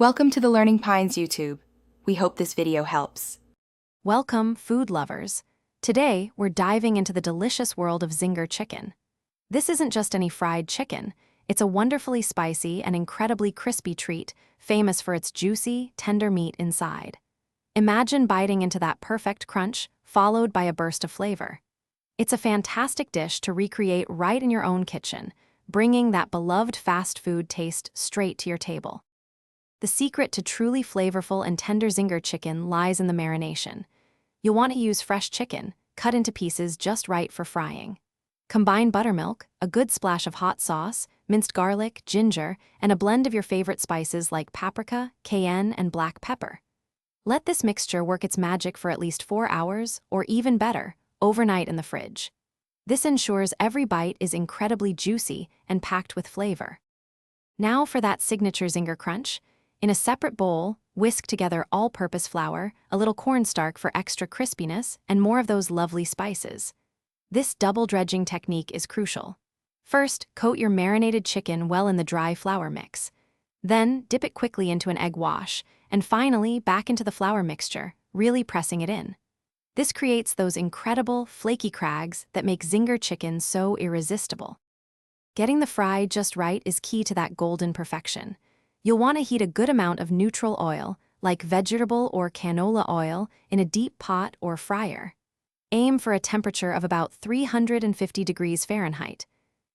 Welcome to the Learning Pines YouTube. We hope this video helps. Welcome, food lovers. Today, we're diving into the delicious world of Zinger chicken. This isn't just any fried chicken. It's a wonderfully spicy and incredibly crispy treat, famous for its juicy, tender meat inside. Imagine biting into that perfect crunch, followed by a burst of flavor. It's a fantastic dish to recreate right in your own kitchen, bringing that beloved fast food taste straight to your table. The secret to truly flavorful and tender Zinger chicken lies in the marination. You'll want to use fresh chicken, cut into pieces just right for frying. Combine buttermilk, a good splash of hot sauce, minced garlic, ginger, and a blend of your favorite spices like paprika, cayenne, and black pepper. Let this mixture work its magic for at least 4 hours, or even better, overnight in the fridge. This ensures every bite is incredibly juicy and packed with flavor. Now for that signature Zinger crunch. In a separate bowl, whisk together all-purpose flour, a little cornstarch for extra crispiness, and more of those lovely spices. This double dredging technique is crucial. First, coat your marinated chicken well in the dry flour mix. Then, dip it quickly into an egg wash, and finally back into the flour mixture, really pressing it in. This creates those incredible, flaky crags that make Zinger chicken so irresistible. Getting the fry just right is key to that golden perfection. You'll want to heat a good amount of neutral oil, like vegetable or canola oil, in a deep pot or fryer. Aim for a temperature of about 350 degrees Fahrenheit.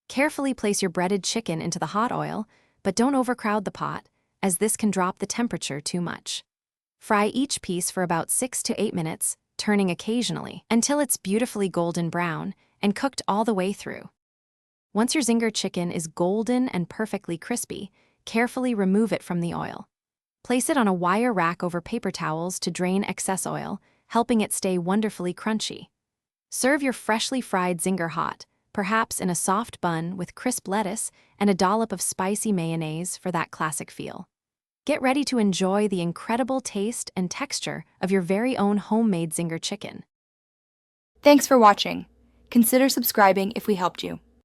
Carefully place your breaded chicken into the hot oil, but don't overcrowd the pot, as this can drop the temperature too much. Fry each piece for about 6 to 8 minutes, turning occasionally, until it's beautifully golden brown and cooked all the way through. Once your Zinger chicken is golden and perfectly crispy, carefully remove it from the oil. Place it on a wire rack over paper towels to drain excess oil, helping it stay wonderfully crunchy. Serve your freshly fried Zinger hot, perhaps in a soft bun with crisp lettuce and a dollop of spicy mayonnaise for that classic feel. Get ready to enjoy the incredible taste and texture of your very own homemade Zinger chicken. Thanks for watching. Consider subscribing if we helped you.